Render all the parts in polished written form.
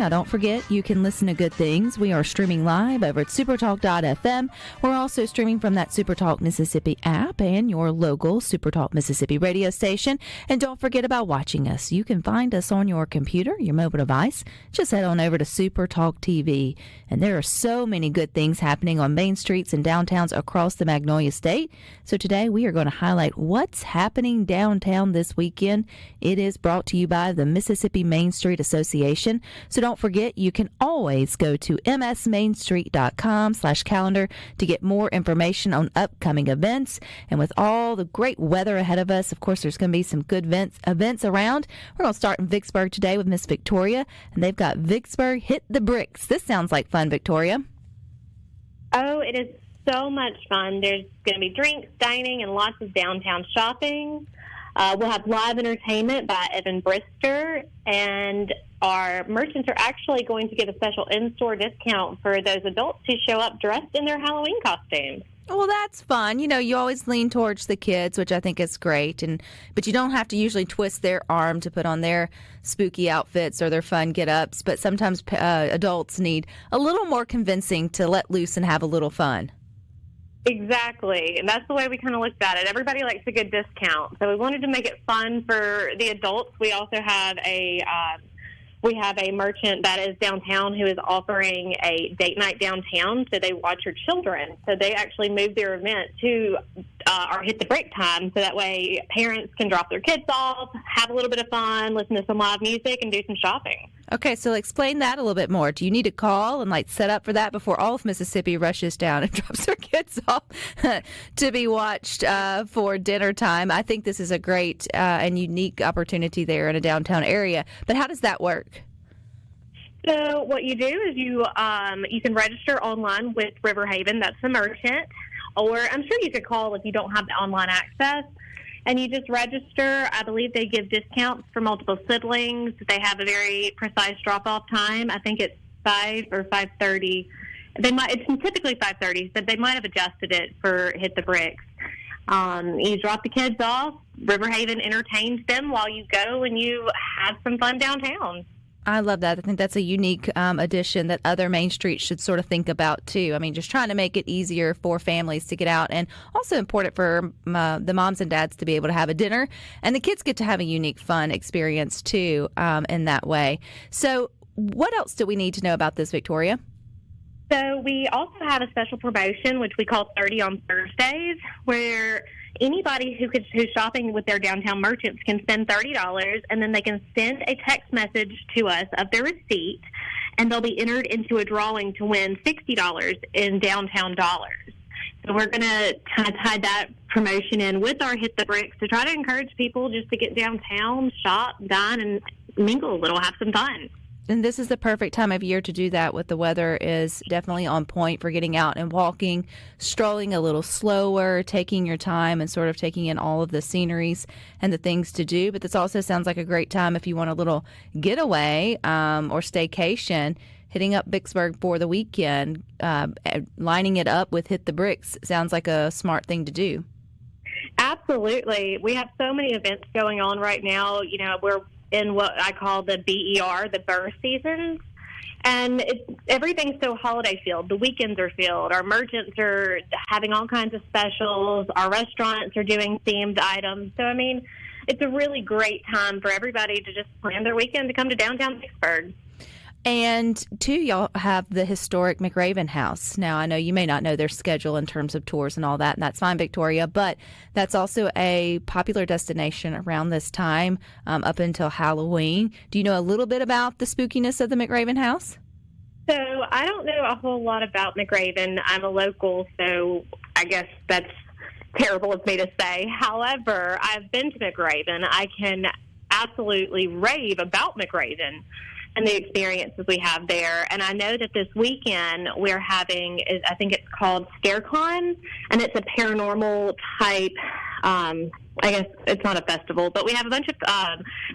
Now, don't forget, you can listen to Good Things. We are streaming live over at supertalk.fm. We're also streaming from that SuperTalk Mississippi app and your local SuperTalk Mississippi radio station. And don't forget about watching us. You can find us on your computer, your mobile device. Just head on over to SuperTalk TV. And there are so many good things happening on main streets and downtowns across the Magnolia State. So today we are going to highlight what's happening downtown this weekend. It is brought to you by the Mississippi Main Street Association. So don't forget, you can always go to msmainstreet.com/calendar to get more information on upcoming events. And with all the great weather ahead of us, of course, there's going to be some good events around. We're going to start in Vicksburg today with Miss Victorya, and they've got Vicksburg Hit the Bricks. This sounds like fun, Victoria. Oh, it is so much fun. There's going to be drinks, dining, and lots of downtown shopping. We'll have live entertainment by Evan Brister, and our merchants are actually going to give a special in-store discount for those adults who show up dressed in their Halloween costumes. Well, that's fun. You know, you always lean towards the kids, which I think is great. But you don't have to usually twist their arm to put on their spooky outfits or their fun get-ups. But sometimes adults need a little more convincing to let loose and have a little fun. Exactly, and that's the way we kind of looked at it. Everybody likes a good discount, so we wanted to make it fun for the adults. We also have a merchant that is downtown who is offering a date night downtown, so they watch your children. So they actually moved their event to our Hit the Brick time, so that way parents can drop their kids off, have a little bit of fun, listen to some live music, and do some shopping. Okay, so explain that a little bit more. Do you need to call and set up for that before all of Mississippi rushes down and drops their kids off to be watched for dinner time? I think this is a great and unique opportunity there in a downtown area. But how does that work? So what you do is you can register online with River Haven. That's the merchant. Or I'm sure you could call if you don't have the online access. And you just register. I believe they give discounts for multiple siblings. They have a very precise drop-off time. I think it's 5 or 5:30. It's typically 5:30, but they might have adjusted it for Hit the Bricks. You drop the kids off. River Haven entertains them while you go and you have some fun downtown. I love that. I think that's a unique addition that other main streets should sort of think about, too. I mean, just trying to make it easier for families to get out, and also important for the moms and dads to be able to have a dinner, and the kids get to have a unique, fun experience, too, in that way. So what else do we need to know about this, Victoria? So we also have a special promotion, which we call 30 on Thursdays, where anybody who's shopping with their downtown merchants can spend $30, and then they can send a text message to us of their receipt, and they'll be entered into a drawing to win $60 in downtown dollars. So we're going to kind of tie that promotion in with our Hit the Bricks to try to encourage people just to get downtown, shop, dine, and mingle a little, have some fun. And this is the perfect time of year to do that. With the weather is definitely on point for getting out and walking, strolling a little slower, taking your time and sort of taking in all of the sceneries and the things to do. But this also sounds like a great time if you want a little getaway or staycation, hitting up Vicksburg for the weekend, lining it up with Hit the Bricks sounds like a smart thing to do. Absolutely. We have so many events going on right now. You know, we're in what I call the BER, the Burr seasons. And everything's so holiday filled. The weekends are filled. Our merchants are having all kinds of specials. Our restaurants are doing themed items. So, I mean, it's a really great time for everybody to just plan their weekend to come to downtown Vicksburg. And, too, y'all have the historic McRaven House. Now, I know you may not know their schedule in terms of tours and all that, and that's fine, Victoria, but that's also a popular destination around this time up until Halloween. Do you know a little bit about the spookiness of the McRaven House? So I don't know a whole lot about McRaven. I'm a local, so I guess that's terrible of me to say. However, I've been to McRaven. I can absolutely rave about McRaven and the experiences we have there. And I know that this weekend we're having, I think it's called ScareCon, and it's a paranormal type, I guess it's not a festival, but we have a bunch of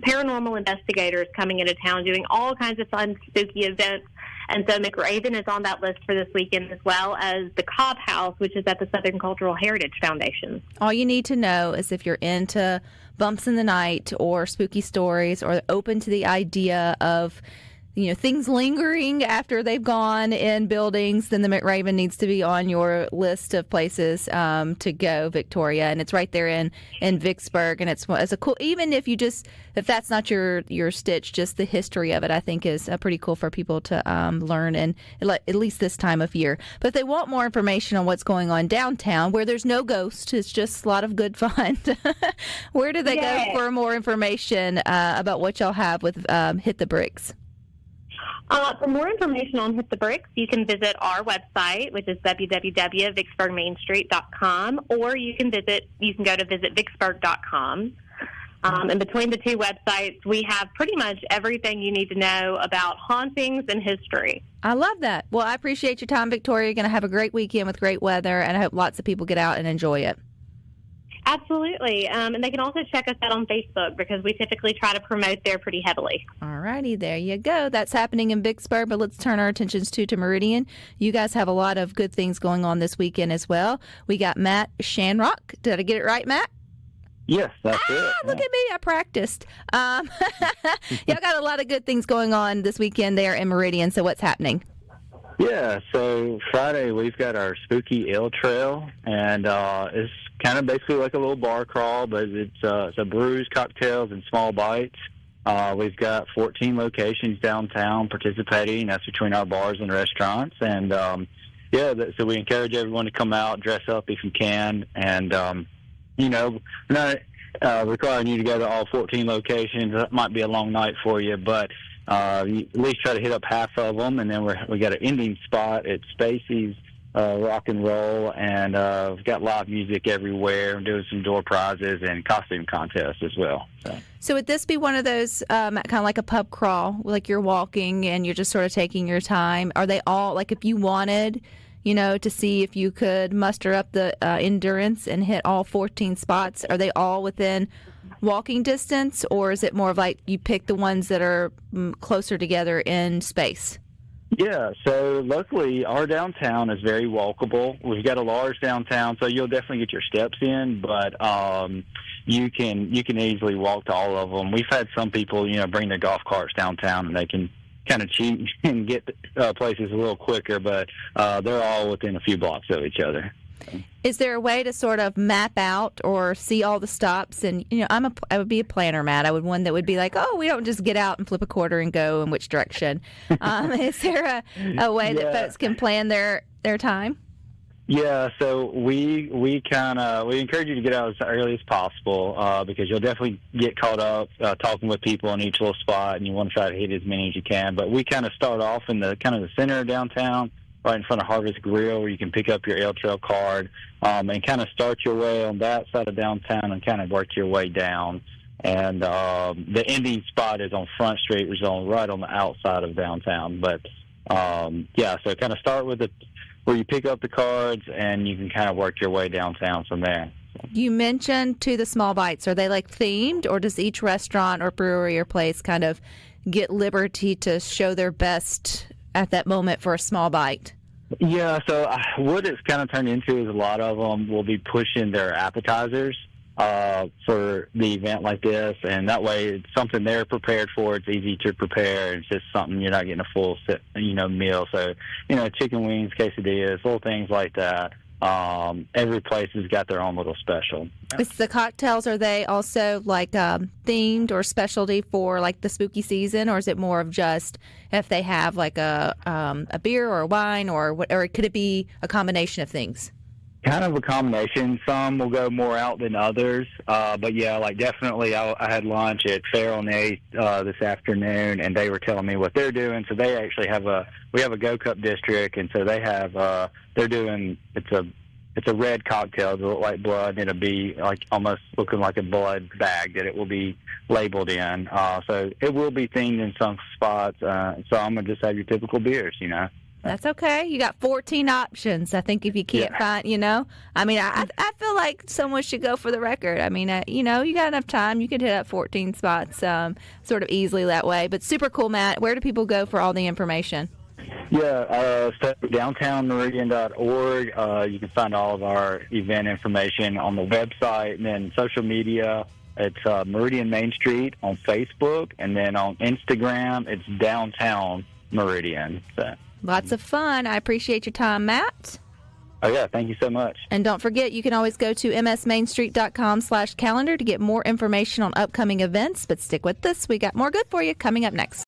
paranormal investigators coming into town doing all kinds of fun, spooky events. And so McRaven is on that list for this weekend, as well as the Cobb House, which is at the Southern Cultural Heritage Foundation. All you need to know is if you're into bumps in the night or spooky stories or open to the idea of things lingering after they've gone in buildings, then the McRaven needs to be on your list of places to go, Victorya. And it's right there in Vicksburg, and it's a cool. Even if that's not your stitch, just the history of it, I think is pretty cool for people to learn, and at least this time of year. But if they want more information on what's going on downtown, where there's no ghost, it's just a lot of good fun. Where do they go for more information about what y'all have with Hit the Bricks? For more information on Hit the Bricks, you can visit our website, which is www.vicksburgmainstreet.com, or you can go to visitvicksburg.com. And between the two websites, we have pretty much everything you need to know about hauntings and history. I love that. Well, I appreciate your time, Victorya. You're going to have a great weekend with great weather, and I hope lots of people get out and enjoy it. Absolutely. And they can also check us out on Facebook, because we typically try to promote there pretty heavily. All righty, there you go. That's happening in Vicksburg, but let's turn our attentions to Meridian. You guys have a lot of good things going on this weekend as well. We got Matt Schanrock. Did I get it right, Matt? Yes, that's it. Look at me. I practiced. Y'all got a lot of good things going on this weekend there in Meridian. So what's happening? Yeah, so Friday we've got our Spooky Ale Trail, and it's kind of basically like a little bar crawl, but it's a brews, cocktails, and small bites. We've got 14 locations downtown participating. That's between our bars and restaurants. And, so we encourage everyone to come out, dress up if you can, and we're not requiring you to go to all 14 locations. That might be a long night for you, but at least try to hit up half of them. And then we got an ending spot at Spacey's Rock and Roll, and we've got live music everywhere. We're doing some door prizes and costume contests as well. So would this be one of those kind of like a pub crawl, like you're walking and you're just sort of taking your time? Are they all, like, if you wanted to see if you could muster up the endurance and hit all 14 spots, are they all within walking distance, or is it more of like you pick the ones that are closer together in space? Yeah, so luckily our downtown is very walkable. We've got a large downtown, so you'll definitely get your steps in, but you can easily walk to all of them. We've had some people, bring their golf carts downtown, and they can kind of cheat and get places a little quicker, but they're all within a few blocks of each other. Is there a way to sort of map out or see all the stops? And I would be a planner, Matt. I would one that would be like, we don't just get out and flip a quarter and go in which direction. Is there a way that folks can plan their time? Yeah, so we encourage you to get out as early as possible because you'll definitely get caught up talking with people in each little spot, and you want to try to hit as many as you can. But we kind of start off in the center of downtown, right in front of Harvest Grill, where you can pick up your Ale Trail card and kind of start your way on that side of downtown and kind of work your way down. And the ending spot is on Front Street, which is right on the outside of downtown. But, so kind of start with where you pick up the cards, and you can kind of work your way downtown from there. You mentioned the small bites. Are they like themed, or does each restaurant or brewery or place kind of get liberty to show their best at that moment for a small bite? Yeah, so what it's kind of turned into is a lot of them will be pushing their appetizers for the event like this, and that way it's something they're prepared for. It's easy to prepare. It's just something you're not getting a full meal. So, chicken wings, quesadillas, little things like that. Every place has got their own little special. Is the cocktails, are they also like themed or specialty for like the spooky season, or is it more of just if they have like a beer or a wine, or could it be a combination of things? Kind of a combination. Some will go more out than others. But yeah, like definitely I had lunch at Farrell and A this afternoon, and they were telling me what they're doing. So they actually we have a Go Cup district, and so they have, they're doing, it's a red cocktail that look like blood, and it'll be like almost looking like a blood bag that it will be labeled in. So it will be themed in some spots. So I'm going to just have your typical beers, That's okay. You got 14 options. I think if you can't find, I feel like someone should go for the record. I mean, you got enough time. You could hit up 14 spots sort of easily that way. But super cool, Matt. Where do people go for all the information? Yeah, so downtownmeridian.org. You can find all of our event information on the website, and then social media. It's Meridian Main Street on Facebook, and then on Instagram, it's Downtown Meridian. So. Lots of fun. I appreciate your time, Matt. Oh, yeah. Thank you so much. And don't forget, you can always go to msmainstreet.com/calendar to get more information on upcoming events. But stick with us. We got more good for you coming up next.